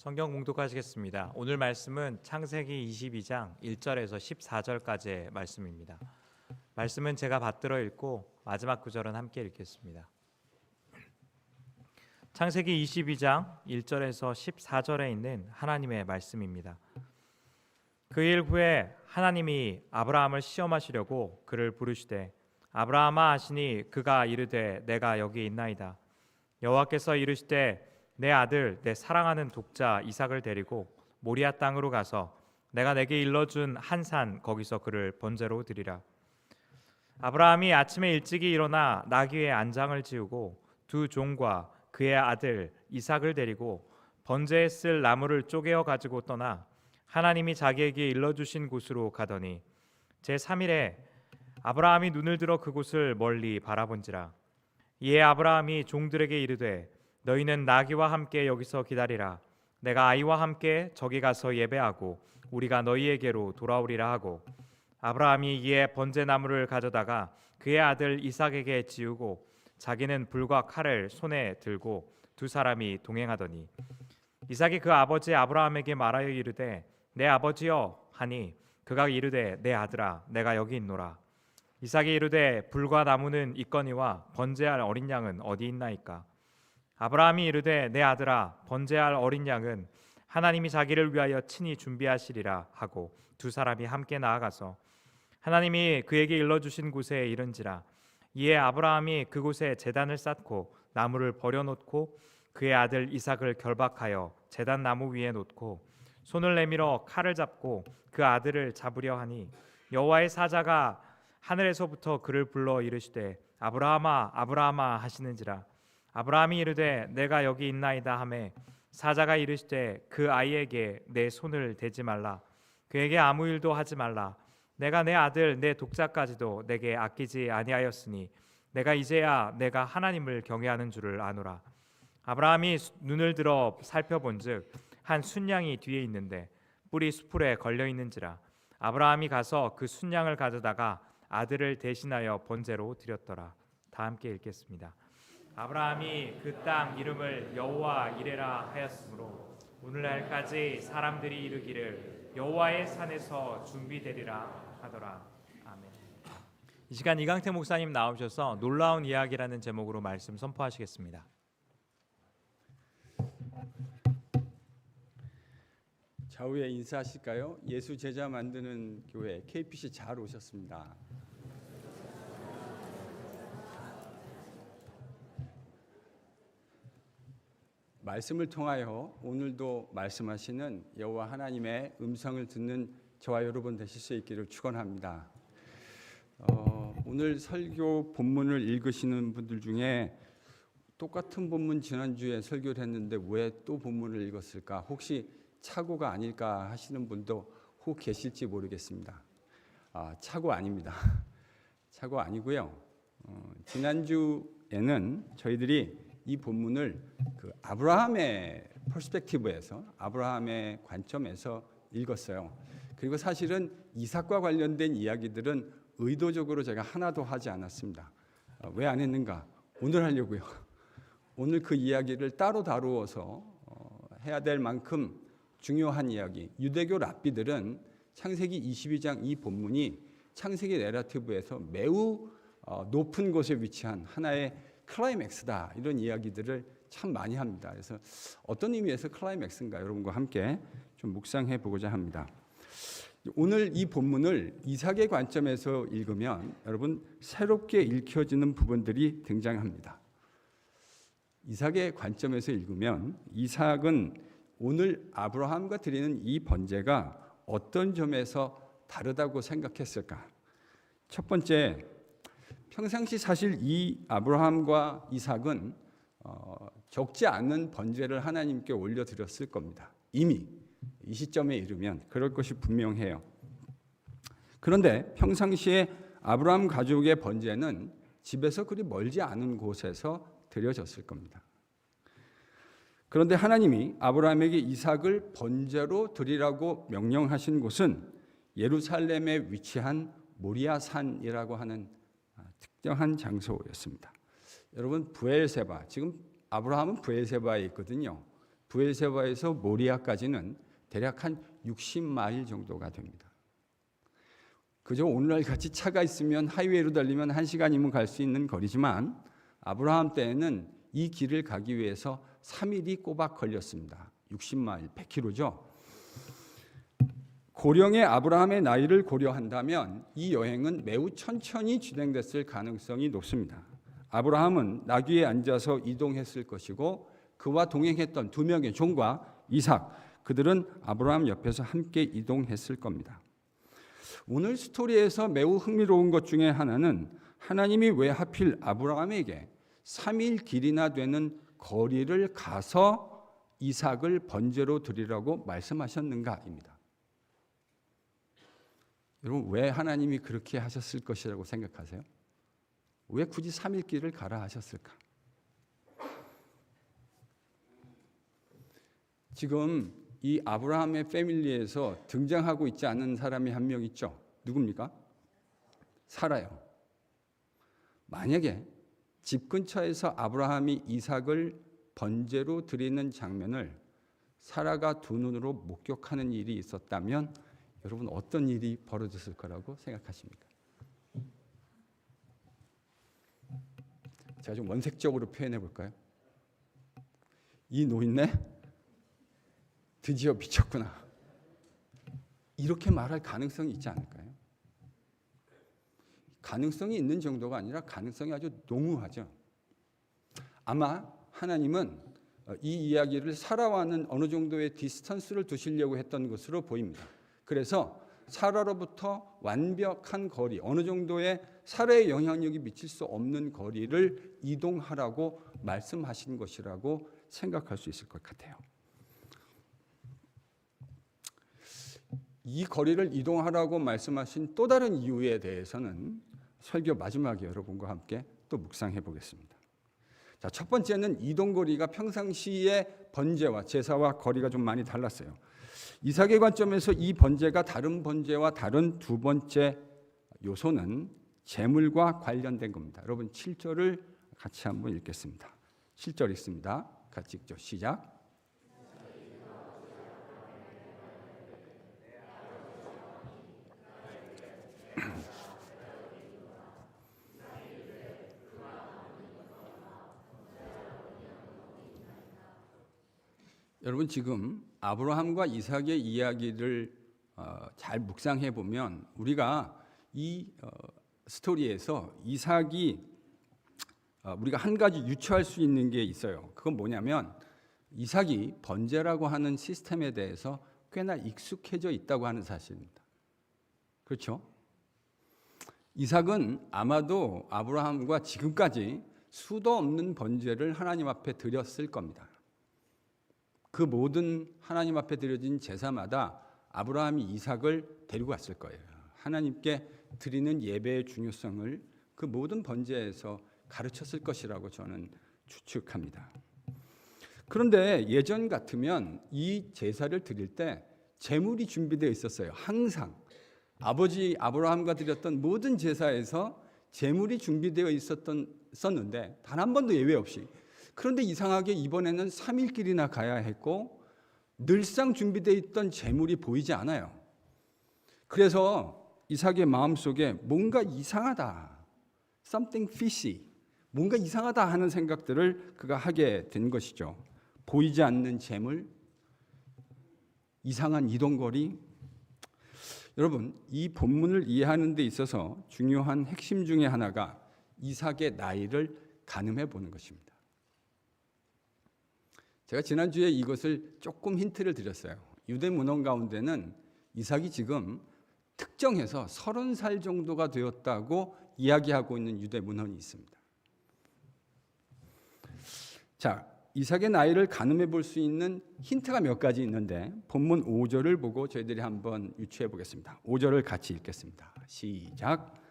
성경 봉독하시겠습니다. 오늘 말씀은 창세기 22장 1절에서 14절까지의 말씀입니다. 말씀은 제가 받들어 읽고 마지막 구절은 함께 읽겠습니다. 창세기 22장 1절에서 14절에 있는 하나님의 말씀입니다. 그 일 후에 하나님이 아브라함을 시험하시려고 그를 부르시되 아브라함아 하시니 그가 이르되 내가 여기 있나이다. 여호와께서 이르시되 내 아들 내 사랑하는 독자 이삭을 데리고 모리아 땅으로 가서 내가 내게 일러준 한 산 거기서 그를 번제로 드리라. 아브라함이 아침에 일찍이 일어나 나귀의 안장을 지우고 두 종과 그의 아들 이삭을 데리고 번제에 쓸 나무를 쪼개어 가지고 떠나 하나님이 자기에게 일러주신 곳으로 가더니 제3일에 아브라함이 눈을 들어 그곳을 멀리 바라본지라. 이에 아브라함이 종들에게 이르되 너희는 나귀와 함께 여기서 기다리라. 내가 아이와 함께 저기 가서 예배하고 우리가 너희에게로 돌아오리라 하고 아브라함이 이에 번제나무를 가져다가 그의 아들 이삭에게 지우고 자기는 불과 칼을 손에 들고 두 사람이 동행하더니 이삭이 그 아버지 아브라함에게 말하여 이르되 내 아버지여 하니 그가 이르되 내 아들아 내가 여기 있노라. 이삭이 이르되 불과 나무는 있거니와 번제할 어린 양은 어디 있나이까. 아브라함이 이르되 내 아들아 번제할 어린 양은 하나님이 자기를 위하여 친히 준비하시리라 하고 두 사람이 함께 나아가서 하나님이 그에게 일러주신 곳에 이른지라. 이에 아브라함이 그곳에 제단을 쌓고 나무를 버려놓고 그의 아들 이삭을 결박하여 제단 나무 위에 놓고 손을 내밀어 칼을 잡고 그 아들을 잡으려 하니 여호와의 사자가 하늘에서부터 그를 불러 이르시되 아브라함아 아브라함아 하시는지라. 아브라함이 이르되 내가 여기 있나이다 하매 사자가 이르시되 그 아이에게 내 손을 대지 말라. 그에게 아무 일도 하지 말라. 내가 내 아들 내 독자까지도 내게 아끼지 아니하였으니 내가 이제야 내가 하나님을 경외하는 줄을 아노라. 아브라함이 눈을 들어 살펴본즉 한 순양이 뒤에 있는데 뿔이 수풀에 걸려 있는지라. 아브라함이 가서 그 순양을 가져다가 아들을 대신하여 번제로 드렸더라. 다 함께 읽겠습니다. 아브라함이 그 땅 이름을 여호와 이레라 하였으므로 오늘날까지 사람들이 이르기를 여호와의 산에서 준비되리라 하더라. 아멘. 이 시간 이강태 목사님 나오셔서 놀라운 이야기라는 제목으로 말씀 선포하시겠습니다. 좌우에 인사하실까요? 예수 제자 만드는 교회 KPC 잘 오셨습니다. 말씀을 통하여 오늘도 말씀하시는 여호와 하나님의 음성을 듣는 저와 여러분 되실 수 있기를 축원합니다. 오늘 설교 본문을 읽으시는 분들 중에 똑같은 본문 지난주에 설교를 했는데 왜 또 본문을 읽었을까? 혹시 착오가 아닐까 하시는 분도 혹 계실지 모르겠습니다. 착오 아닙니다. 착오 아니고요. 지난주에는 저희들이 이 본문을 그 아브라함의 퍼스펙티브에서 아브라함의 관점에서 읽었어요. 그리고 사실은 이삭과 관련된 이야기들은 의도적으로 제가 하나도 하지 않았습니다. 왜 안 했는가? 오늘 하려고요. 오늘 그 이야기를 따로 다루어서 해야 될 만큼 중요한 이야기. 유대교 랍비들은 창세기 22장 이 본문이 창세기 내러티브에서 매우 높은 곳에 위치한 하나의 클라이맥스다 이런 이야기들을 참 많이 합니다. 그래서 어떤 의미에서 클라이맥스인가 여러분과 함께 좀 묵상해 보고자 합니다. 오늘 이 본문을 이삭의 관점에서 읽으면 여러분 새롭게 읽혀지는 부분들이 등장합니다. 이삭의 관점에서 읽으면 이삭은 오늘 아브라함과 드리는 이 번제가 어떤 점에서 다르다고 생각했을까? 첫 번째, 평상시 사실 이 아브라함과 이삭은 적지 않은 번제를 하나님께 올려드렸을 겁니다. 이미 이 시점에 이르면 그럴 것이 분명해요. 그런데 평상시에 아브라함 가족의 번제는 집에서 그리 멀지 않은 곳에서 드려졌을 겁니다. 그런데 하나님이 아브라함에게 이삭을 번제로 드리라고 명령하신 곳은 예루살렘에 위치한 모리아 산이라고 하는 특정한 장소였습니다. 여러분 부엘세바, 지금 아브라함은 부엘세바에 있거든요. 부엘세바에서 모리아까지는 대략 한 60마일 정도가 됩니다. 그저 오늘날 같이 차가 있으면 하이웨이로 달리면 1시간이면 갈 수 있는 거리지만 아브라함 때에는 이 길을 가기 위해서 3일이 꼬박 걸렸습니다. 60마일, 100km죠. 고령의 아브라함의 나이를 고려한다면 이 여행은 매우 천천히 진행됐을 가능성이 높습니다. 아브라함은 나귀에 앉아서 이동했을 것이고 그와 동행했던 2명의 종과 이삭, 그들은 아브라함 옆에서 함께 이동했을 겁니다. 오늘 스토리에서 매우 흥미로운 것 중에 하나는 하나님이 왜 하필 아브라함에게 3일 길이나 되는 거리를 가서 이삭을 번제로 드리라고 말씀하셨는가입니다. 여러분, 왜 하나님이 그렇게 하셨을 것이라고 생각하세요? 왜 굳이 3일 길을 가라 하셨을까? 지금 이 아브라함의 패밀리에서 등장하고 있지 않은 사람이 한 명 있죠. 누굽니까? 사라요. 만약에 집 근처에서 아브라함이 이삭을 번제로 드리는 장면을 사라가 두 눈으로 목격하는 일이 있었다면 여러분 어떤 일이 벌어졌을 거라고 생각하십니까? 제가 좀 원색적으로 표현해 볼까요? 이 노인네 드디어 미쳤구나. 이렇게 말할 가능성이 있지 않을까요? 가능성이 있는 정도가 아니라 가능성이 아주 농후하죠. 아마 하나님은 이 이야기를 사라와는 어느 정도의 디스턴스를 두시려고 했던 것으로 보입니다. 그래서 사라로부터 완벽한 거리, 어느 정도의 사라의 영향력이 미칠 수 없는 거리를 이동하라고 말씀하신 것이라고 생각할 수 있을 것 같아요. 이 거리를 이동하라고 말씀하신 또 다른 이유에 대해서는 설교 마지막에 여러분과 함께 또 묵상해 보겠습니다. 자, 첫 번째는 이동거리가 평상시의 번제와 제사와 거리가 좀 많이 달랐어요. 이삭의 관점에서 이 번제가 다른 번제와 다른 두 번째 요소는 제물과 관련된 겁니다. 여러분 7절을 같이 한번 읽겠습니다. 7절 읽습니다. 같이 읽죠. 시작. 여러분 지금 아브라함과 이삭의 이야기를 잘 묵상해 보면 우리가 이 스토리에서 이삭이 우리가 한 가지 유추할 수 있는 게 있어요. 그건 뭐냐면 이삭이 번제라고 하는 시스템에 대해서 꽤나 익숙해져 있다고 하는 사실입니다. 그렇죠? 이삭은 아마도 아브라함과 지금까지 수도 없는 번제를 하나님 앞에 드렸을 겁니다. 그 모든 하나님 앞에 드려진 제사마다 아브라함이 이삭을 데리고 왔을 거예요. 하나님께 드리는 예배의 중요성을 그 모든 번제에서 가르쳤을 것이라고 저는 추측합니다. 그런데 예전 같으면 이 제사를 드릴 때 제물이 준비되어 있었어요. 항상 아버지 아브라함과 드렸던 모든 제사에서 제물이 준비되어 있었는데 단 한 번도 예외 없이. 그런데 이상하게 이번에는 3일길이나 가야 했고 늘상 준비되어 있던 제물이 보이지 않아요. 그래서 이삭의 마음속에 뭔가 이상하다, something fishy, 뭔가 이상하다 하는 생각들을 그가 하게 된 것이죠. 보이지 않는 제물, 이상한 이동거리. 여러분, 이 본문을 이해하는 데 있어서 중요한 핵심 중에 하나가 이삭의 나이를 가늠해 보는 것입니다. 제가 지난주에 이것을 조금 힌트를 드렸어요. 유대 문헌 가운데는 이삭이 지금 특정해서 30살 정도가 되었다고 이야기하고 있는 유대 문헌이 있습니다. 자, 이삭의 나이를 가늠해 볼 수 있는 힌트가 몇 가지 있는데 본문 5절을 보고 저희들이 한번 유추해 보겠습니다. 5절을 같이 읽겠습니다. 시작.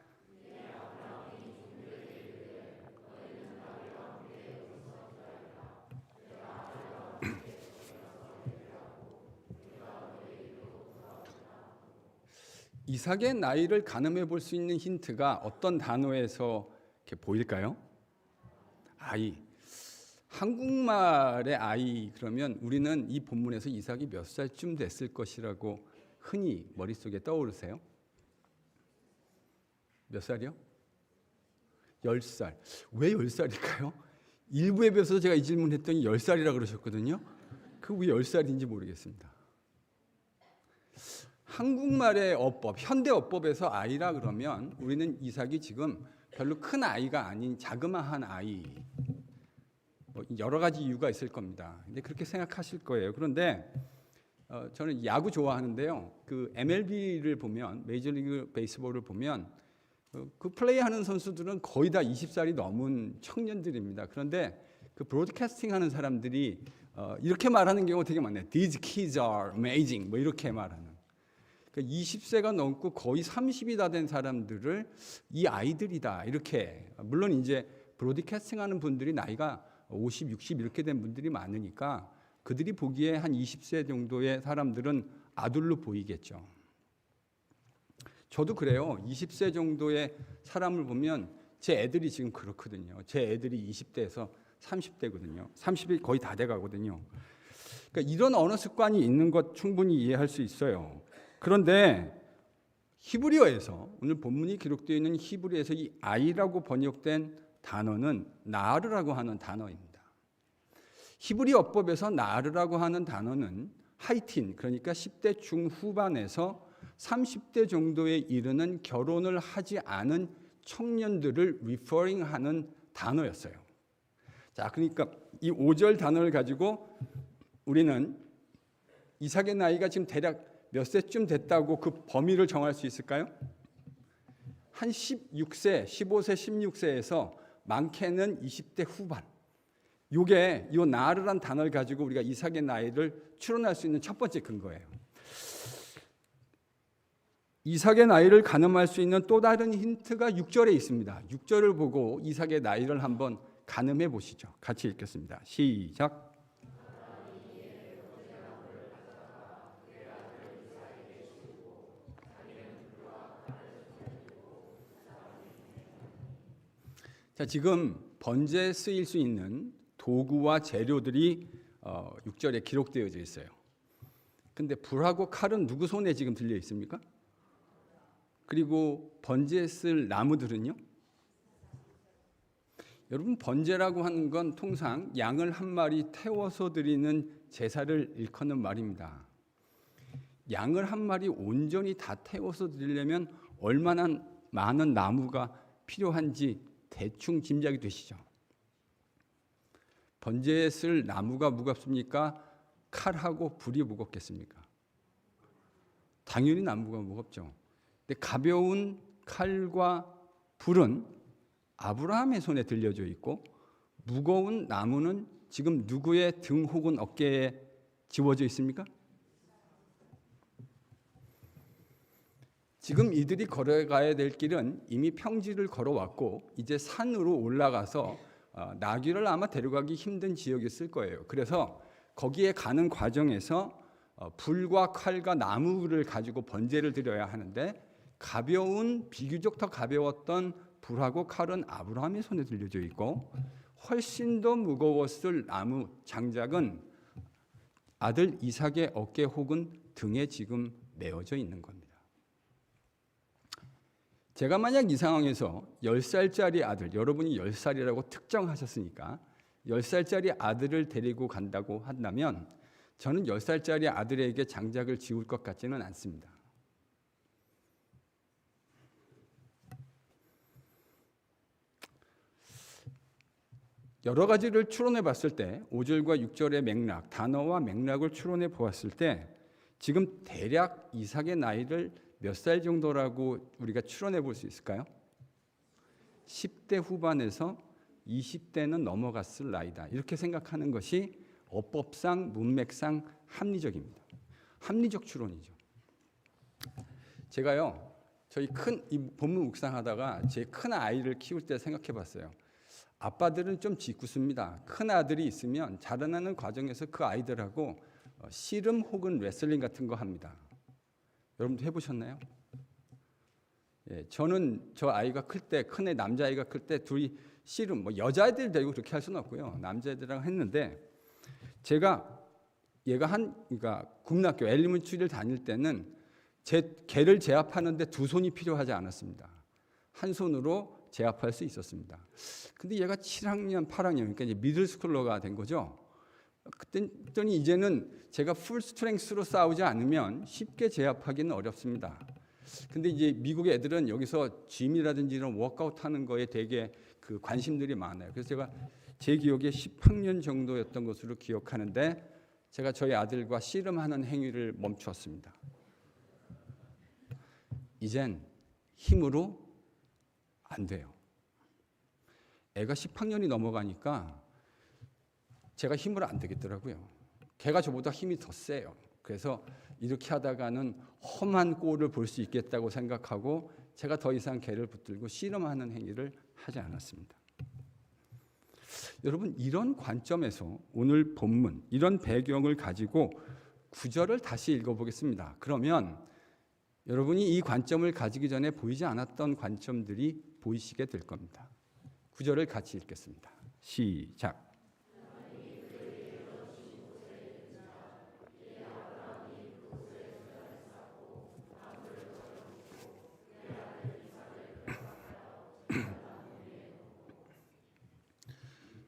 이삭의 나이를 가늠해 볼 수 있는 힌트가 어떤 단어에서 이렇게 보일까요? 한국말의 아이 그러면 우리는 이 본문에서 이삭이 몇 살쯤 됐을 것이라고 흔히 머릿속에 떠오르세요? 몇 살이요? 10살. 왜 10살일까요? 일부에 비해서 제가 이 질문했더니 10살이라 그러셨거든요. 그 왜 10살인지 모르겠습니다. 한국말의 어법, 현대 어법에서 아이라 그러면 우리는 이삭이 지금 별로 큰 아이가 아닌 자그마한 아이, 여러 가지 이유가 있을 겁니다. 근데 그렇게 생각하실 거예요. 그런데 저는 야구 좋아하는데요. 그 MLB를 보면, 메이저리그 베이스볼을 보면 그 플레이하는 선수들은 거의 다 20살이 넘은 청년들입니다. 그런데 그 브로드캐스팅하는 사람들이 이렇게 말하는 경우가 되게 많아요. These kids are amazing. 뭐 이렇게 말하는. 그러니까 20세가 넘고 거의 30이 다 된 사람들을 이 아이들이다 이렇게. 물론 이제 브로드캐스팅하는 분들이 나이가 50, 60 이렇게 된 분들이 많으니까 그들이 보기에 한 20세 정도의 사람들은 아들로 보이겠죠. 저도 그래요. 20세 정도의 사람을 보면 제 애들이 지금 그렇거든요. 제 애들이 20대에서 30대거든요. 30이 거의 다 돼가거든요. 그러니까 이런 언어 습관이 있는 것 충분히 이해할 수 있어요. 그런데 히브리어에서 오늘 본문이 기록되어 있는 히브리어에서 이 아이라고 번역된 단어는 나르라고 하는 단어입니다. 히브리 어법에서 나르라고 하는 단어는 하이틴, 그러니까 10대 중후반에서 30대 정도에 이르는 결혼을 하지 않은 청년들을 referring하는 단어였어요. 자, 그러니까 이 5절 단어를 가지고 우리는 이삭의 나이가 지금 대략 몇 세쯤 됐다고 그 범위를 정할 수 있을까요? 한 16세, 15세, 16세에서 많게는 20대 후반. 요게 요 나르란 단어를 가지고 우리가 이삭의 나이를 추론할 수 있는 첫 번째 근거예요. 이삭의 나이를 가늠할 수 있는 또 다른 힌트가 6절에 있습니다. 6절을 보고 이삭의 나이를 한번 가늠해 보시죠. 같이 읽겠습니다. 시작. 자, 지금 번제에 쓰일 수 있는 도구와 재료들이 6절에 기록되어져 있어요. 근데 불하고 칼은 누구 손에 지금 들려 있습니까? 그리고 번제에 쓸 나무들은요? 여러분, 번제라고 하는 건 통상 양을 한 마리 태워서 드리는 제사를 일컫는 말입니다. 양을 한 마리 온전히 다 태워서 드리려면 얼마나 많은 나무가 필요한지 대충 짐작이 되시죠? 번제에 쓸 나무가 무겁습니까? 칼하고 불이 무겁겠습니까? 당연히 나무가 무겁죠. 근데 가벼운 칼과 불은 아브라함의 손에 들려져 있고 무거운 나무는 지금 누구의 등 혹은 어깨에 지워져 있습니까? 지금 이들이 걸어가야 될 길은 이미 평지를 걸어왔고 이제 산으로 올라가서 나귀를 아마 데려가기 힘든 지역이었을 거예요. 그래서 거기에 가는 과정에서 불과 칼과 나무를 가지고 번제를 드려야 하는데 비교적 더 가벼웠던 불하고 칼은 아브라함의 손에 들려져 있고 훨씬 더 무거웠을 나무 장작은 아들 이삭의 어깨 혹은 등에 지금 메어져 있는 겁니다. 제가 만약 이 상황에서 10살짜리 아들, 여러분이 10살이라고 특정하셨으니까 10살짜리 아들을 데리고 간다고 한다면 저는 10살짜리 아들에게 장작을 지울 것 같지는 않습니다. 여러 가지를 추론해 봤을 때 5절과 6절의 맥락, 단어와 맥락을 추론해 보았을 때 지금 대략 이삭의 나이를 몇 살 정도라고 우리가 추론해 볼 수 있을까요? 10대 후반에서 20대는 넘어갔을 나이다. 이렇게 생각하는 것이 어법상, 문맥상 합리적입니다. 합리적 추론이죠. 제가요, 저희 이 본문 묵상하다가 제 큰 아이를 키울 때 생각해 봤어요. 아빠들은 좀 짓궂습니다. 큰 아들이 있으면 자라나는 과정에서 그 아이들하고 씨름 혹은 레슬링 같은 거 합니다. 여러분도 해보셨나요? 예, 저는 저 아이가 클 때, 큰애 남자아이가 클 때 둘이 씨름, 뭐 여자애들 데리고 그렇게 할 수는 없고요. 남자애들이랑 했는데 제가 얘가 그러니까 국민학교 엘리먼트리를 다닐 때는 걔를 제압하는데 두 손이 필요하지 않았습니다. 한 손으로 제압할 수 있었습니다. 근데 얘가 7학년, 8학년, 그러니까 이제 미들스쿨러가 된 거죠. 그랬더니 이제는 제가 풀 스트렝스로 싸우지 않으면 쉽게 제압하기는 어렵습니다. 근데 이제 미국의 애들은 여기서 짐이라든지 이런 워크아웃 하는 거에 되게 그 관심들이 많아요. 그래서 제가 제 기억에 10학년 정도였던 것으로 기억하는데 제가 저희 아들과 씨름하는 행위를 멈추었습니다. 이젠 힘으로 안 돼요. 애가 10학년이 넘어가니까 제가 힘을 안 되겠더라고요. 걔가 저보다 힘이 더 세요. 그래서 이렇게 하다가는 험한 꼴을 볼 수 있겠다고 생각하고 제가 더 이상 걔를 붙들고 씨름하는 행위를 하지 않았습니다. 여러분, 이런 관점에서 오늘 본문, 이런 배경을 가지고 구절을 다시 읽어보겠습니다. 그러면 여러분이 이 관점을 가지기 전에 보이지 않았던 관점들이 보이시게 될 겁니다. 구절을 같이 읽겠습니다. 시작.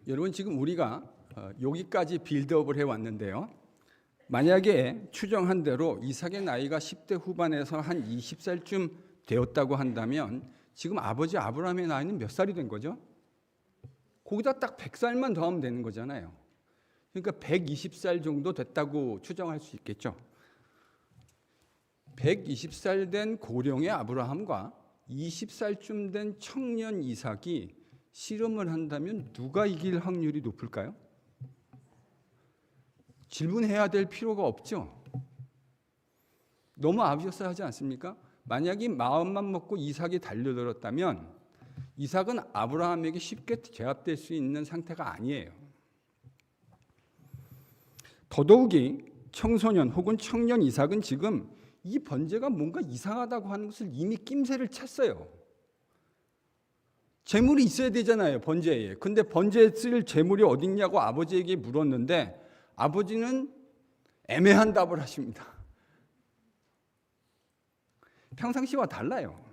여러분, 지금 우리가 여기까지 빌드업을 해왔는데요. 만약에 추정한 대로 이삭의 나이가 10대 후반에서 한 20살쯤 되었다고 한다면 지금 아버지 아브라함의 나이는 몇 살이 된 거죠? 거기다 딱 100살만 더하면 되는 거잖아요. 그러니까 120살 정도 됐다고 추정할 수 있겠죠. 120살 된 고령의 아브라함과 20살쯤 된 청년 이삭이 씨름을 한다면 누가 이길 확률이 높을까요? 질문해야 될 필요가 없죠. 너무 아비어스하지 않습니까? 만약에 마음만 먹고 이삭이 달려들었다면 이삭은 아브라함에게 쉽게 제압될 수 있는 상태가 아니에요. 더더욱이 청소년 혹은 청년 이삭은 지금 이 번제가 뭔가 이상하다고 하는 것을 이미 낌새를 찼어요. 재물이 있어야 되잖아요, 번제에. 근데 번제에 쓸 재물이 어딨냐고 아버지에게 물었는데 아버지는 애매한 답을 하십니다. 평상시와 달라요.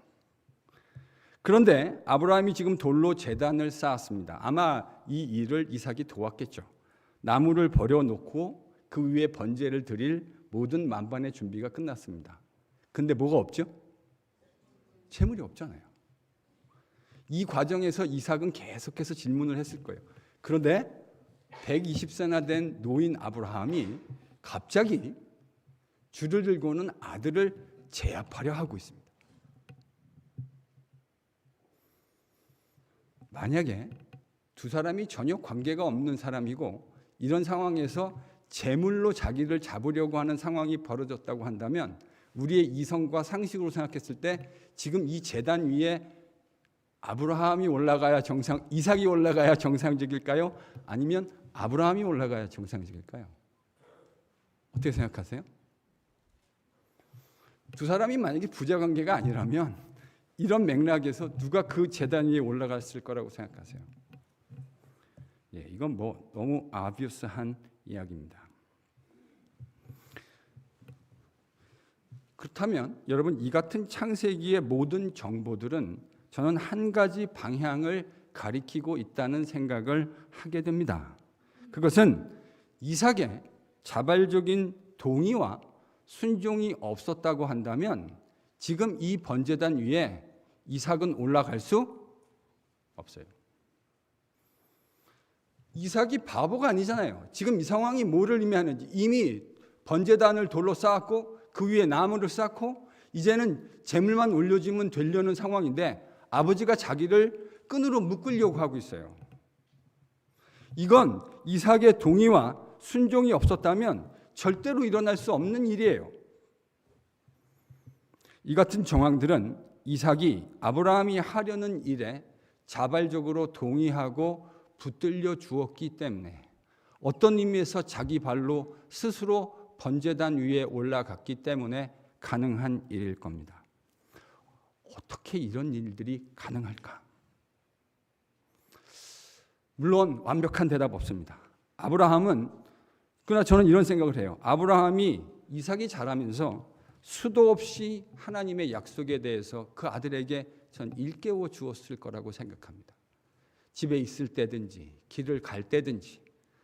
그런데 아브라함이 지금 돌로 제단을 쌓았습니다. 아마 이 일을 이삭이 도왔겠죠. 나무를 버려놓고 그 위에 번제를 드릴 모든 만반의 준비가 끝났습니다. 근데 뭐가 없죠? 재물이 없잖아요. 이 과정에서 이삭은 계속해서 질문을 했을 거예요. 그런데 120세나 된 노인 아브라함이 갑자기 줄을 들고는 아들을 제압하려 하고 있습니다. 만약에 두 사람이 전혀 관계가 없는 사람이고 이런 상황에서 재물로 자기를 잡으려고 하는 상황이 벌어졌다고 한다면 우리의 이성과 상식으로 생각했을 때 지금 이 제단 위에 아브라함이 올라가야 이삭이 올라가야 정상적일까요? 아니면 아브라함이 올라가야 정상적일까요? 어떻게 생각하세요? 두 사람이 만약에 부자 관계가 아니라면 이런 맥락에서 누가 그 제단 위에 올라갔을 거라고 생각하세요? 예, 이건 뭐 너무 아비우스한 이야기입니다. 그렇다면 여러분, 이 같은 창세기의 모든 정보들은 저는 한 가지 방향을 가리키고 있다는 생각을 하게 됩니다. 그것은 이삭의 자발적인 동의와 순종이 없었다고 한다면 지금 이 번제단 위에 이삭은 올라갈 수 없어요. 이삭이 바보가 아니잖아요. 지금 이 상황이 뭐를 의미하는지 이미 번제단을 돌로 쌓았고 그 위에 나무를 쌓고 이제는 재물만 올려주면 되려는 상황인데 아버지가 자기를 끈으로 묶으려고 하고 있어요. 이건 이삭의 동의와 순종이 없었다면 절대로 일어날 수 없는 일이에요. 이 같은 정황들은 이삭이 아브라함이 하려는 일에 자발적으로 동의하고 붙들려 주었기 때문에 어떤 의미에서 자기 발로 스스로 번제단 위에 올라갔기 때문에 가능한 일일 겁니다. 어떻게 이런 일들이 가능할까? 물론 완벽한 대답 없습니다. 아브라함은, 그러나 저는 이런 생각을 해요. 아브라함이 이삭이 자라면서 수도 없이 하나님의 약속에 대해서 그 아들에게 전 일깨워 주었을 거라고 생각합니다. 집에 있을 때든지 길을 갈 때든지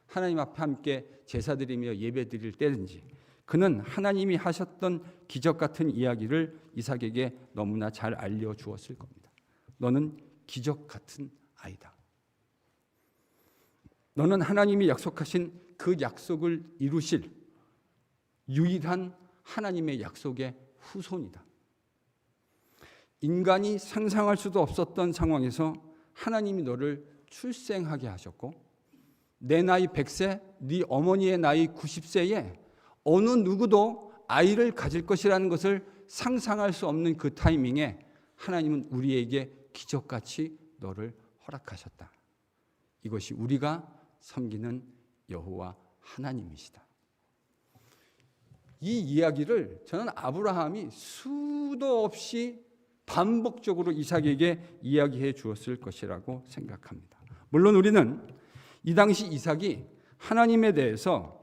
하나님 앞에 함께 제사드리며 예배드릴 때든지 그는 하나님이 하셨던 기적 같은 이야기를 이삭에게 너무나 잘 알려주었을 겁니다. 너는 기적 같은 아이다. 너는 하나님이 약속하신 그 약속을 이루실 유일한 하나님의 약속의 후손이다. 인간이 상상할 수도 없었던 상황에서 하나님이 너를 출생하게 하셨고 내 나이 100세, 네 어머니의 나이 90세에 어느 누구도 아이를 가질 것이라는 것을 상상할 수 없는 그 타이밍에 하나님은 우리에게 기적같이 너를 허락하셨다. 이것이 우리가 섬기는 여호와 하나님이시다. 이 이야기를 저는 아브라함이 수도 없이 반복적으로 이삭에게 이야기해 주었을 것이라고 생각합니다. 물론 우리는 이 당시 이삭이 하나님에 대해서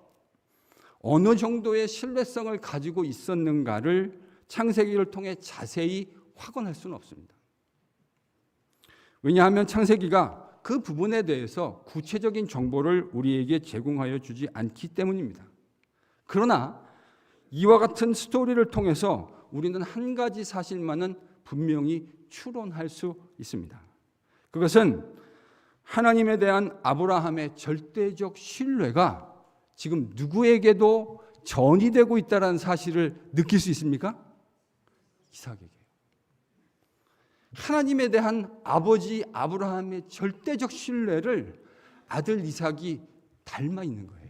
어느 정도의 신뢰성을 가지고 있었는가를 창세기를 통해 자세히 확인할 수는 없습니다. 왜냐하면 창세기가 그 부분에 대해서 구체적인 정보를 우리에게 제공하여 주지 않기 때문입니다. 그러나 이와 같은 스토리를 통해서 우리는 한 가지 사실만은 분명히 추론할 수 있습니다. 그것은 하나님에 대한 아브라함의 절대적 신뢰가 지금 누구에게도 전이되고 있다는 사실을 느낄 수 있습니까? 이삭에게. 하나님에 대한 아버지 아브라함의 절대적 신뢰를 아들 이삭이 닮아 있는 거예요.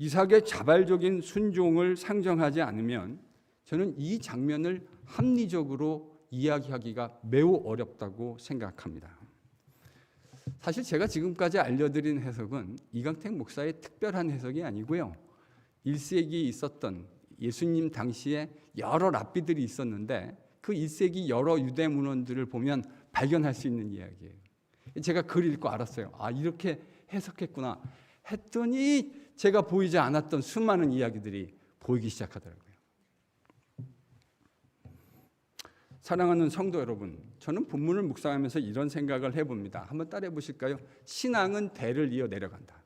이삭의 자발적인 순종을 상정하지 않으면 저는 이 장면을 합리적으로 이야기하기가 매우 어렵다고 생각합니다. 사실 제가 지금까지 알려드린 해석은 이강택 목사의 특별한 해석이 아니고요. 1세기에 있었던 예수님 당시에 여러 랍비들이 있었는데 그 1세기 여러 유대 문헌들을 보면 발견할 수 있는 이야기예요. 제가 글 읽고 알았어요. 아, 이렇게 해석했구나 했더니 제가 보이지 않았던 수많은 이야기들이 보이기 시작하더라고요. 사랑하는 성도 여러분, 저는 본문을 묵상하면서 이런 생각을 해봅니다. 한번 따라해 보실까요? 신앙은 대를 이어 내려간다.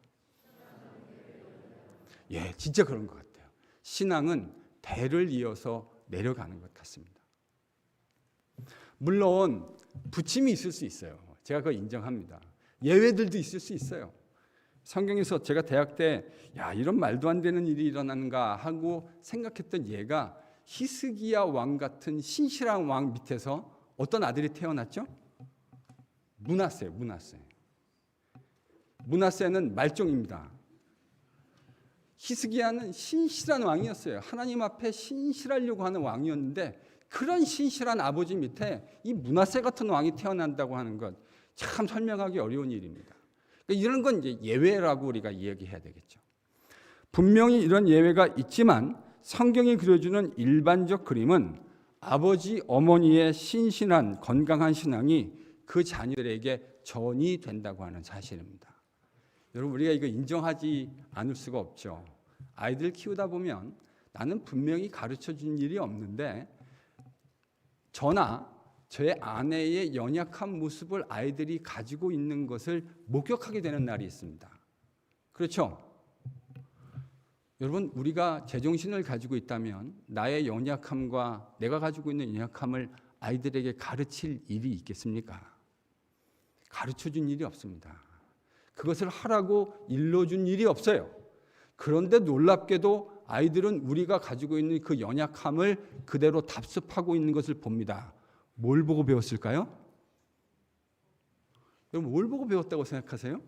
예, 진짜 그런 것 같아요. 신앙은 대를 이어서 내려가는 것 같습니다. 물론 부침이 있을 수 있어요. 제가 그거 인정합니다. 예외들도 있을 수 있어요. 성경에서 제가 대학 때 이런 말도 안 되는 일이 일어나는가 하고 생각했던 예가 히스기야 왕 같은 신실한 왕 밑에서 어떤 아들이 태어났죠? 므낫세는 말종입니다. 히스기야는 신실한 왕이었어요. 하나님 앞에 신실하려고 하는 왕이었는데 그런 신실한 아버지 밑에 이 므낫세 같은 왕이 태어난다고 하는 것 참 설명하기 어려운 일입니다. 이런 건 이제 예외라고 우리가 이야기해야 되겠죠. 분명히 이런 예외가 있지만 성경이 그려주는 일반적 그림은 아버지, 어머니의 신실한 건강한 신앙이 그 자녀들에게 전이 된다고 하는 사실입니다. 여러분, 우리가 이거 인정하지 않을 수가 없죠. 아이들 키우다 보면 나는 분명히 가르쳐준 일이 없는데 저나 저의 아내의 연약한 모습을 아이들이 가지고 있는 것을 목격하게 되는 날이 있습니다. 그렇죠? 여러분, 우리가 제정신을 가지고 있다면 나의 연약함과 내가 가지고 있는 연약함을 아이들에게 가르칠 일이 있겠습니까? 가르쳐준 일이 없습니다. 그것을 하라고 일러준 일이 없어요. 그런데 놀랍게도 아이들은 우리가 가지고 있는 그 연약함을 그대로 답습하고 있는 것을 봅니다. 뭘 보고 배웠을까요? 여러분, 뭘 보고 배웠다고 생각하세요?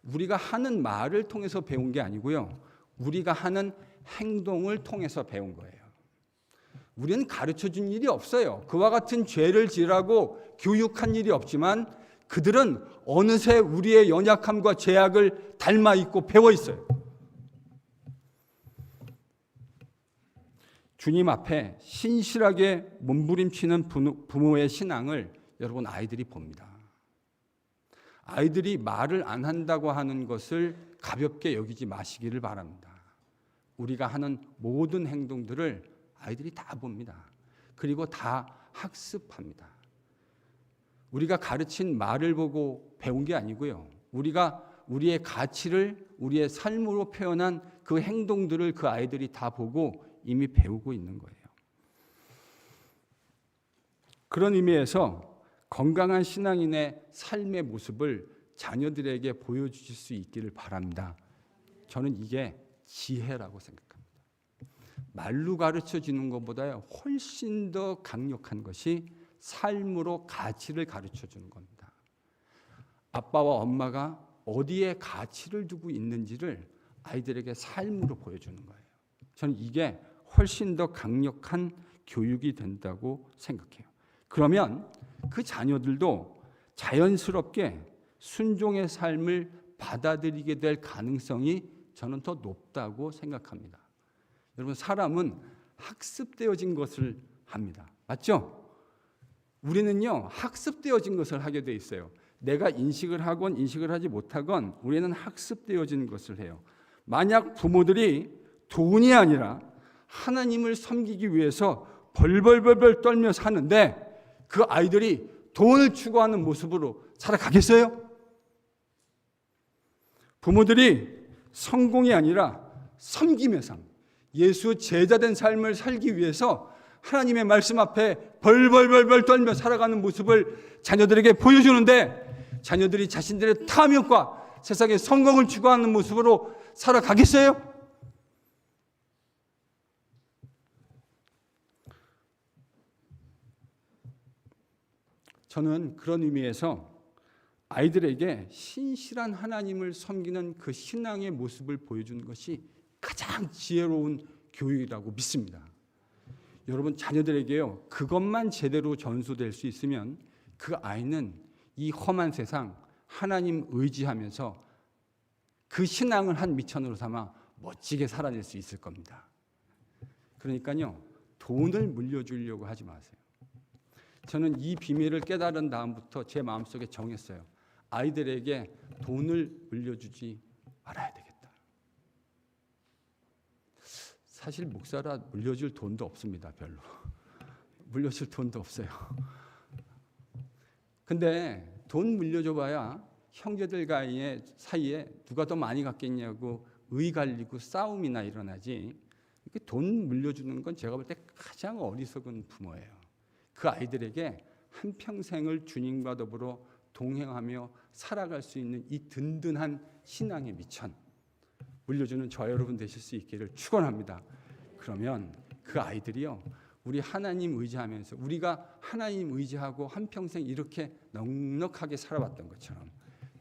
우리가 하는 말을 통해서 배운 게 아니고요. 우리가 하는 행동을 통해서 배운 거예요. 우리는 가르쳐준 일이 없어요. 그와 같은 죄를 지으라고 교육한 일이 없지만 그들은 어느새 우리의 연약함과 죄악을 닮아 있고 배워 있어요. 주님 앞에 신실하게 몸부림치는 부모의 신앙을 여러분 아이들이 봅니다. 아이들이 말을 안 한다고 하는 것을 가볍게 여기지 마시기를 바랍니다. 우리가 하는 모든 행동들을 아이들이 다 봅니다. 그리고 다 학습합니다. 우리가 가르친 말을 보고 배운 게 아니고요. 우리가 우리의 가치를 우리의 삶으로 표현한 그 행동들을 그 아이들이 다 보고 이미 배우고 있는 거예요. 그런 의미에서 건강한 신앙인의 삶의 모습을 자녀들에게 보여주실 수 있기를 바랍니다. 저는 이게 지혜라고 생각합니다. 말로 가르쳐 주는 것보다 훨씬 더 강력한 것이 삶으로 가치를 가르쳐 주는 겁니다. 아빠와 엄마가 어디에 가치를 두고 있는지를 아이들에게 삶으로 보여주는 거예요. 저는 이게 훨씬 더 강력한 교육이 된다고 생각해요. 그러면 그 자녀들도 자연스럽게 순종의 삶을 받아들이게 될 가능성이 저는 더 높다고 생각합니다. 여러분, 사람은 학습되어진 것을 합니다. 맞죠? 우리는요, 학습되어진 것을 하게 돼 있어요. 내가 인식을 하건 인식을 하지 못하건 우리는 학습되어진 것을 해요. 만약 부모들이 돈이 아니라 하나님을 섬기기 위해서 벌벌벌벌 떨며 사는데 그 아이들이 돈을 추구하는 모습으로 살아가겠어요? 부모들이 성공이 아니라 섬김의 삶, 예수 제자된 삶을 살기 위해서 하나님의 말씀 앞에 벌벌벌벌 떨며 살아가는 모습을 자녀들에게 보여주는데 자녀들이 자신들의 탐욕과 세상의 성공을 추구하는 모습으로 살아가겠어요? 저는 그런 의미에서 아이들에게 신실한 하나님을 섬기는 그 신앙의 모습을 보여주는 것이 가장 지혜로운 교육이라고 믿습니다. 여러분, 자녀들에게요, 그것만 제대로 전수될 수 있으면 그 아이는 이 험한 세상 하나님 의지하면서 그 신앙을 한 미천으로 삼아 멋지게 살아낼 수 있을 겁니다. 그러니까요, 돈을 물려주려고 하지 마세요. 저는 이 비밀을 깨달은 다음부터 제 마음속에 정했어요. 아이들에게 돈을 물려주지 말아야 되겠다. 사실 목사라 물려줄 돈도 없습니다. 별로. 물려줄 돈도 없어요. 근데 돈 물려줘봐야 형제들 사이에 누가 더 많이 갖겠냐고 의갈리고 싸움이나 일어나지. 돈 물려주는 건 제가 볼 때 가장 어리석은 부모예요. 그 아이들에게 한평생을 주님과 더불어 동행하며 살아갈 수 있는 이 든든한 신앙의 미천 물려주는 저 여러분 되실 수 있기를 축원합니다. 그러면 그 아이들이요, 우리 하나님 의지하면서 우리가 하나님 의지하고 한평생 이렇게 넉넉하게 살아왔던 것처럼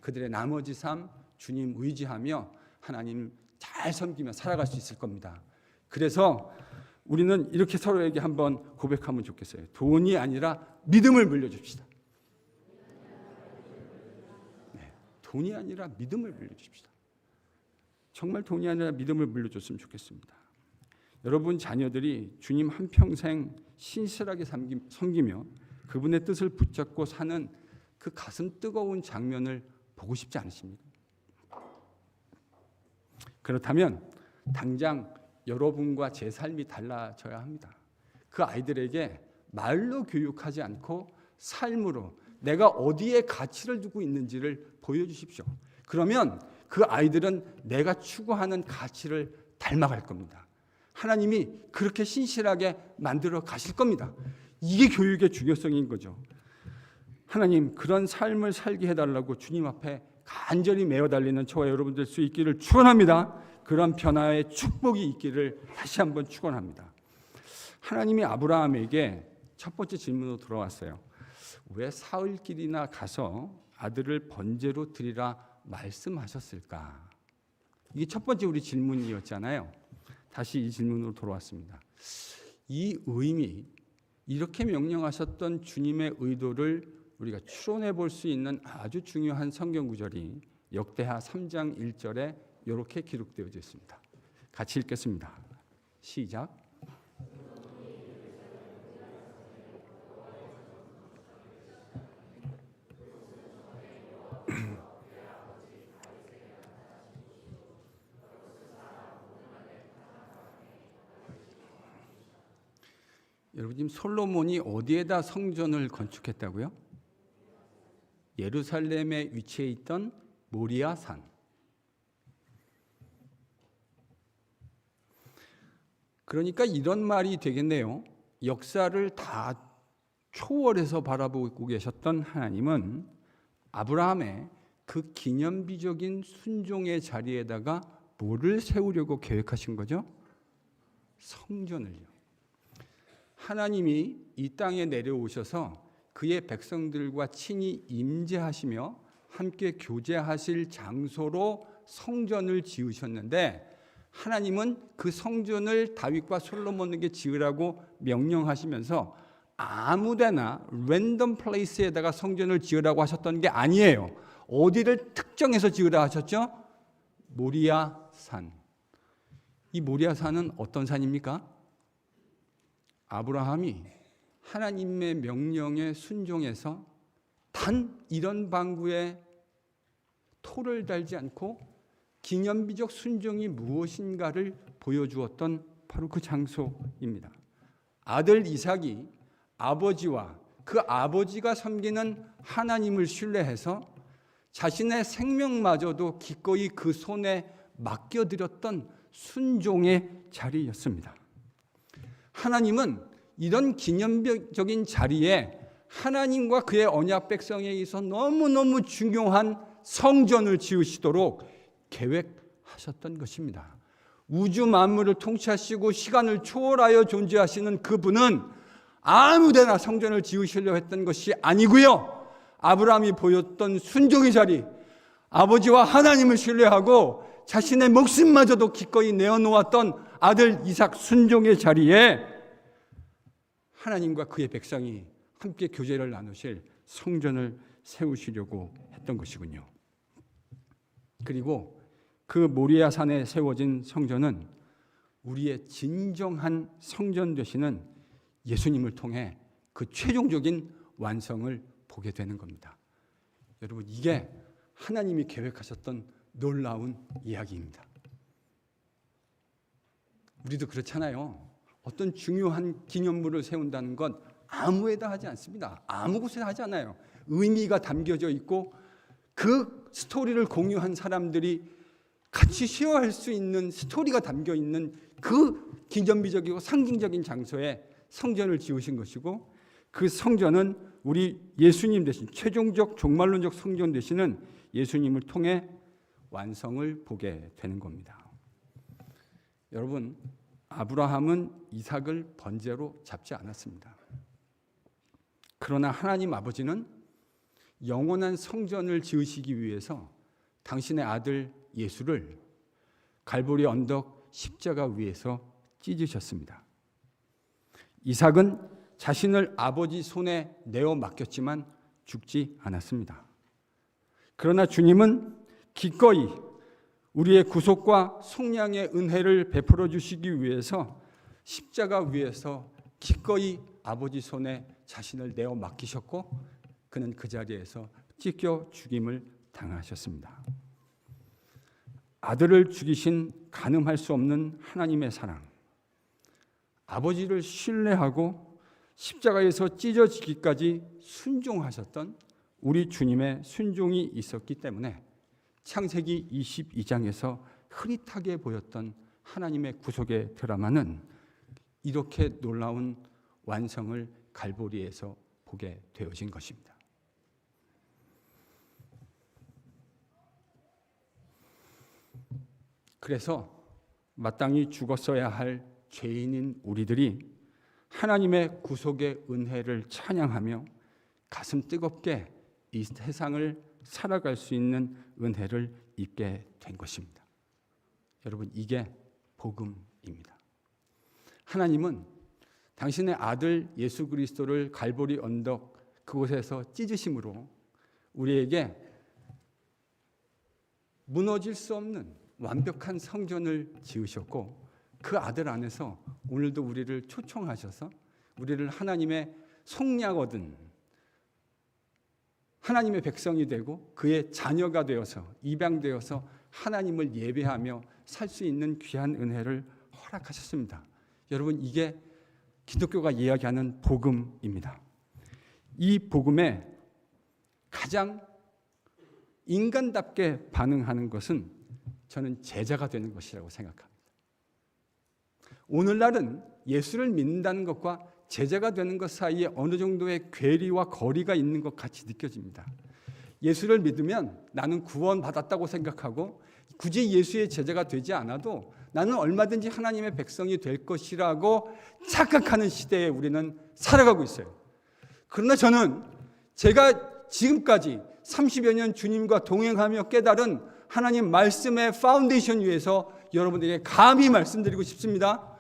그들의 나머지 삶 주님 의지하며 하나님 잘 섬기며 살아갈 수 있을 겁니다. 그래서 우리는 이렇게 서로에게 한번 고백하면 좋겠어요. 돈이 아니라 믿음을 물려줍시다. 네, 돈이 아니라 믿음을 물려줍시다. 정말 돈이 아니라 믿음을 물려줬으면 좋겠습니다. 여러분 자녀들이 주님 한평생 신실하게 섬기며 그분의 뜻을 붙잡고 사는 그 가슴 뜨거운 장면을 보고 싶지 않으십니까? 그렇다면 당장 여러분과 제 삶이 달라져야 합니다. 그 아이들에게 말로 교육하지 않고 삶으로 내가 어디에 가치를 두고 있는지를 보여주십시오. 그러면 그 아이들은 내가 추구하는 가치를 닮아갈 겁니다. 하나님이 그렇게 신실하게 만들어 가실 겁니다. 이게 교육의 중요성인 거죠. 하나님, 그런 삶을 살게 해달라고 주님 앞에 간절히 메어 달리는 저와 여러분 될 수 있기를 축원합니다. 그런 변화의 축복이 있기를 다시 한번 축원합니다. 하나님이 아브라함에게 첫 번째 질문으로 들어왔어요. 왜 사흘길이나 가서 아들을 번제로 드리라 말씀하셨을까? 이게 첫 번째 우리 질문이었잖아요. 다시 이 질문으로 돌아왔습니다. 이 의미, 이렇게 명령하셨던 주님의 의도를 우리가 추론해 볼 수 있는 아주 중요한 성경 구절이 역대하 3장 1절에 이렇게 기록되어져 있습니다. 같이 읽겠습니다. 시작. 여러분 지금 솔로몬이 어디에다 성전을 건축했다고요? 예루살렘에 위치해 있던 모리아 산. 그러니까 이런 말이 되겠네요. 역사를 다 초월해서 바라보고 계셨던 하나님은 아브라함의 그 기념비적인 순종의 자리에다가 뭐를 세우려고 계획하신 거죠? 성전을요. 하나님이 이 땅에 내려오셔서 그의 백성들과 친히 임재하시며 함께 교제하실 장소로 성전을 지으셨는데, 하나님은 그 성전을 다윗과 솔로몬에게 지으라고 명령하시면서 아무데나 랜덤 플레이스에다가 성전을 지으라고 하셨던 게 아니에요. 어디를 특정해서 지으라 하셨죠? 모리아 산. 이 모리아 산은 어떤 산입니까? 아브라함이 하나님의 명령에 순종해서 단 이런 방구에 토를 달지 않고 기념비적 순종이 무엇인가를 보여주었던 바로 그 장소입니다. 아들 이삭이 아버지와 그 아버지가 섬기는 하나님을 신뢰해서 자신의 생명마저도 기꺼이 그 손에 맡겨드렸던 순종의 자리였습니다. 하나님은 이런 기념적인 자리에 하나님과 그의 언약 백성에 있어 너무너무 중요한 성전을 지으시도록 계획하셨던 것입니다. 우주 만물을 통치하시고 시간을 초월하여 존재하시는 그분은 아무데나 성전을 지으시려 했던 것이 아니고요. 아브라함이 보였던 순종의 자리, 아버지와 하나님을 신뢰하고 자신의 목숨마저도 기꺼이 내어놓았던 아들 이삭 순종의 자리에 하나님과 그의 백성이 함께 교제를 나누실 성전을 세우시려고 했던 것이군요. 그리고 그 모리아 산에 세워진 성전은 우리의 진정한 성전 되시는 예수님을 통해 그 최종적인 완성을 보게 되는 겁니다. 여러분, 이게 하나님이 계획하셨던 놀라운 이야기입니다. 우리도 그렇잖아요. 어떤 중요한 기념물을 세운다는 건 아무에다 하지 않습니다. 아무 곳에 하지 않아요. 의미가 담겨져 있고 그 스토리를 공유한 사람들이 같이 쉐어할 수 있는 스토리가 담겨 있는 그 기념비적이고 상징적인 장소에 성전을 지으신 것이고, 그 성전은 우리 예수님 대신 최종적 종말론적 성전 되시는 예수님을 통해 완성을 보게 되는 겁니다. 여러분, 아브라함은 이삭을 번제로 잡지 않았습니다. 그러나 하나님 아버지는 영원한 성전을 지으시기 위해서 당신의 아들 예수를 갈보리 언덕 십자가 위에서 찢으셨습니다. 이삭은 자신을 아버지 손에 내어 맡겼지만 죽지 않았습니다. 그러나 주님은 기꺼이 우리의 구속과 속량의 은혜를 베풀어 주시기 위해서 십자가 위에서 기꺼이 아버지 손에 자신을 내어 맡기셨고, 그는 그 자리에서 찢겨 죽임을 당하셨습니다. 아들을 죽이신 가늠할 수 없는 하나님의 사랑, 아버지를 신뢰하고 십자가에서 찢어지기까지 순종하셨던 우리 주님의 순종이 있었기 때문에 창세기 22장에서 흐릿하게 보였던 하나님의 구속의 드라마는 이렇게 놀라운 완성을 갈보리에서 보게 되어진 것입니다. 그래서 마땅히 죽었어야 할 죄인인 우리들이 하나님의 구속의 은혜를 찬양하며 가슴 뜨겁게 이 세상을 살아갈 수 있는 은혜를 입게 된 것입니다. 여러분, 이게 복음입니다. 하나님은 당신의 아들 예수 그리스도를 갈보리 언덕 그곳에서 찢으심으로 우리에게 무너질 수 없는 완벽한 성전을 지으셨고, 그 아들 안에서 오늘도 우리를 초청하셔서 우리를 하나님의 속량 얻은 하나님의 백성이 되고 그의 자녀가 되어서 입양되어서 하나님을 예배하며 살 수 있는 귀한 은혜를 허락하셨습니다. 여러분, 이게 기독교가 이야기하는 복음입니다. 이 복음에 가장 인간답게 반응하는 것은 저는 제자가 되는 것이라고 생각합니다. 오늘날은 예수를 믿는다는 것과 제자가 되는 것 사이에 어느 정도의 괴리와 거리가 있는 것 같이 느껴집니다. 예수를 믿으면 나는 구원받았다고 생각하고 굳이 예수의 제자가 되지 않아도 나는 얼마든지 하나님의 백성이 될 것이라고 착각하는 시대에 우리는 살아가고 있어요. 그러나 저는 제가 지금까지 30여 년 주님과 동행하며 깨달은 하나님 말씀의 파운데이션 위에서 여러분들에게 감히 말씀드리고 싶습니다.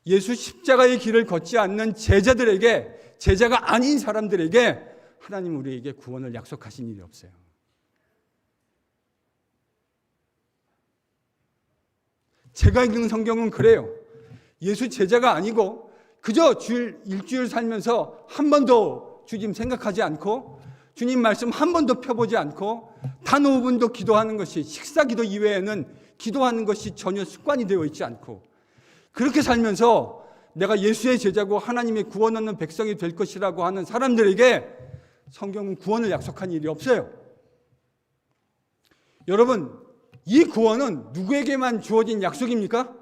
예수 십자가의 길을 걷지 않는 제자들에게, 제자가 아닌 사람들에게 하나님 우리에게 구원을 약속하신 일이 없어요. 제가 읽는 성경은 그래요. 예수 제자가 아니고 그저 일주일 살면서 한 번도 주님 생각하지 않고 주님 말씀 한 번도 펴보지 않고 단 5분도 기도하는 것이, 식사 기도 이외에는 기도하는 것이 전혀 습관이 되어 있지 않고 그렇게 살면서 내가 예수의 제자고 하나님의 구원 얻는 백성이 될 것이라고 하는 사람들에게 성경은 구원을 약속한 일이 없어요. 여러분, 이 구원은 누구에게만 주어진 약속입니까?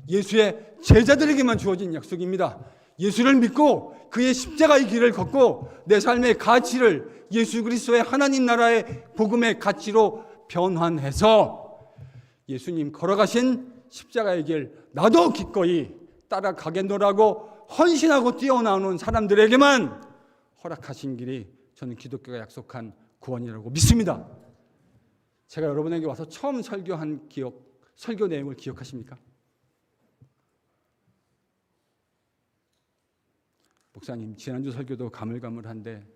예수의 제자들에게만 주어진 약속입니다. 예수를 믿고 그의 십자가의 길을 걷고 내 삶의 가치를 예수 그리스도의 하나님 나라의 복음의 가치로 변환해서 예수님 걸어가신 십자가의 길 나도 기꺼이 따라가겠노라고 헌신하고 뛰어나오는 사람들에게만 허락하신 길이 저는 기독교가 약속한 구원이라고 믿습니다. 제가 여러분에게 와서 처음 설교한 설교 내용을 기억하십니까? 목사님, 지난주 설교도 가물가물한데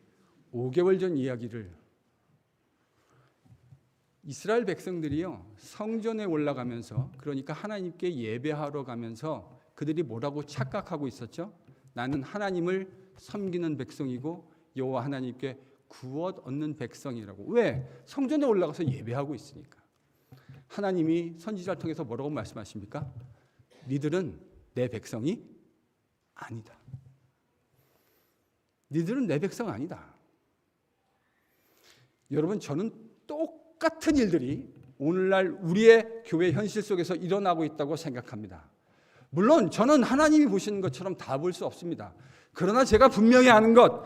5개월 전 이야기를, 이스라엘 백성들이요 성전에 올라가면서, 그러니까 하나님께 예배하러 가면서 그들이 뭐라고 착각하고 있었죠? 나는 하나님을 섬기는 백성이고 여호와 하나님께 구원 얻는 백성이라고. 왜? 성전에 올라가서 예배하고 있으니까. 하나님이 선지자를 통해서 뭐라고 말씀하십니까? 니들은 내 백성이 아니다. 니들은 내 백성 아니다. 여러분, 저는 똑같은 일들이 오늘날 우리의 교회 현실 속에서 일어나고 있다고 생각합니다. 물론 저는 하나님이 보시는 것처럼 다 볼 수 없습니다. 그러나 제가 분명히 아는 것,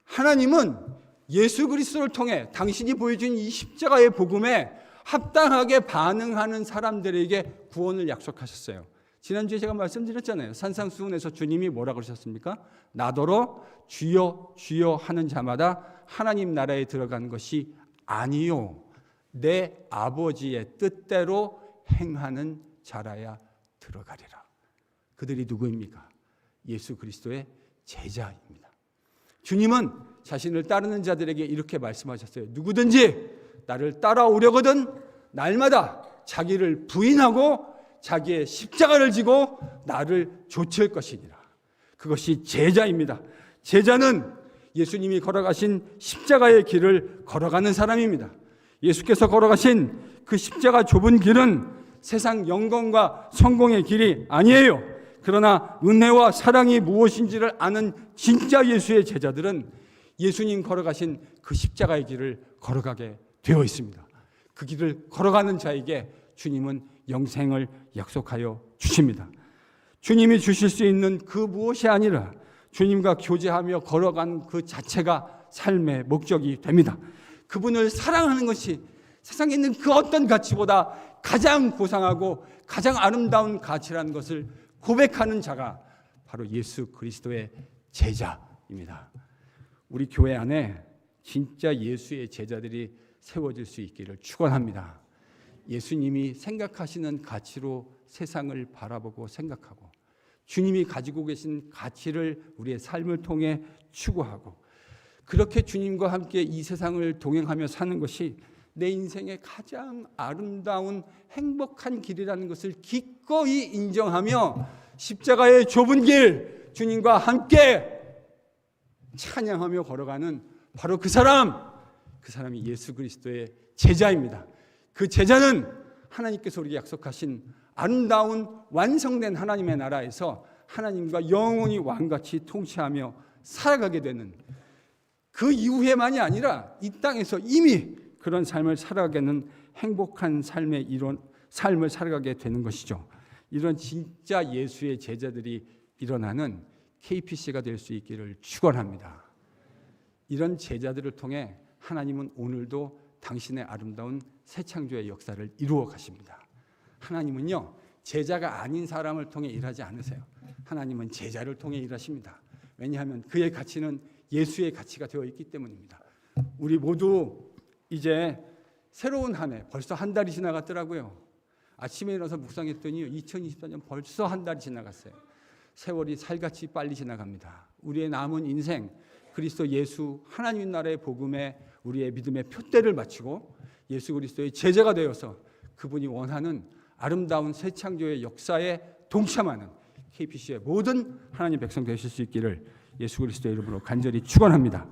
하나님은 예수 그리스도를 통해 당신이 보여준 이 십자가의 복음에 합당하게 반응하는 사람들에게 구원을 약속하셨어요. 지난주에 제가 말씀드렸잖아요. 산상수훈에서 주님이 뭐라 그러셨습니까? 나더러 주여 주여 하는 자마다 하나님 나라에 들어가는 것이 아니요 내 아버지의 뜻대로 행하는 자라야 들어가리라. 그들이 누구입니까? 예수 그리스도의 제자입니다. 주님은 자신을 따르는 자들에게 이렇게 말씀하셨어요. 누구든지 나를 따라오려거든 날마다 자기를 부인하고 자기의 십자가를 지고 나를 좇을 것이니라. 그것이 제자입니다. 제자는 예수님이 걸어가신 십자가의 길을 걸어가는 사람입니다. 예수께서 걸어가신 그 십자가 좁은 길은 세상 영광과 성공의 길이 아니에요. 그러나 은혜와 사랑이 무엇인지를 아는 진짜 예수의 제자들은 예수님 걸어가신 그 십자가의 길을 걸어가게 되어 있습니다. 그 길을 걸어가는 자에게 주님은 영생을 약속하여 주십니다. 주님이 주실 수 있는 그 무엇이 아니라 주님과 교제하며 걸어가는 그 자체가 삶의 목적이 됩니다. 그분을 사랑하는 것이 세상에 있는 그 어떤 가치보다 가장 고상하고 가장 아름다운 가치라는 것을 고백하는 자가 바로 예수 그리스도의 제자입니다. 우리 교회 안에 진짜 예수의 제자들이 세워질 수 있기를 축원합니다. 예수님이 생각하시는 가치로 세상을 바라보고 생각하고 주님이 가지고 계신 가치를 우리의 삶을 통해 추구하고 그렇게 주님과 함께 이 세상을 동행하며 사는 것이 내 인생의 가장 아름다운 행복한 길이라는 것을 기꺼이 인정하며 십자가의 좁은 길 주님과 함께 찬양하며 걸어가는 바로 그 사람이 예수 그리스도의 제자입니다. 그 제자는 하나님께서 우리에게 약속하신 아름다운 완성된 하나님의 나라에서 하나님과 영원히 왕같이 통치하며 살아가게 되는, 그 이후에만이 아니라 이 땅에서 이미 그런 삶을 살아가는 행복한 삶의 삶을 살아가게 되는 것이죠. 이런 진짜 예수의 제자들이 일어나는 KPC가 될 수 있기를 축원합니다. 이런 제자들을 통해 하나님은 오늘도 당신의 아름다운 새 창조의 역사를 이루어 가십니다. 하나님은요, 제자가 아닌 사람을 통해 일하지 않으세요. 하나님은 제자를 통해 일하십니다. 왜냐하면 그의 가치는 예수의 가치가 되어 있기 때문입니다. 우리 모두 이제 새로운 한 해, 벌써 한 달이 지나갔더라고요. 아침에 일어나서 묵상했더니 2024년 벌써 한 달이 지나갔어요. 세월이 살같이 빨리 지나갑니다. 우리의 남은 인생, 그리스도 예수 하나님 나라의 복음에 우리의 믿음의 표대를 마치고 예수 그리스도의 제자가 되어서 그분이 원하는 아름다운 새 창조의 역사에 동참하는 KPC의 모든 하나님 백성 되실 수 있기를 예수 그리스도의 이름으로 간절히 축원합니다.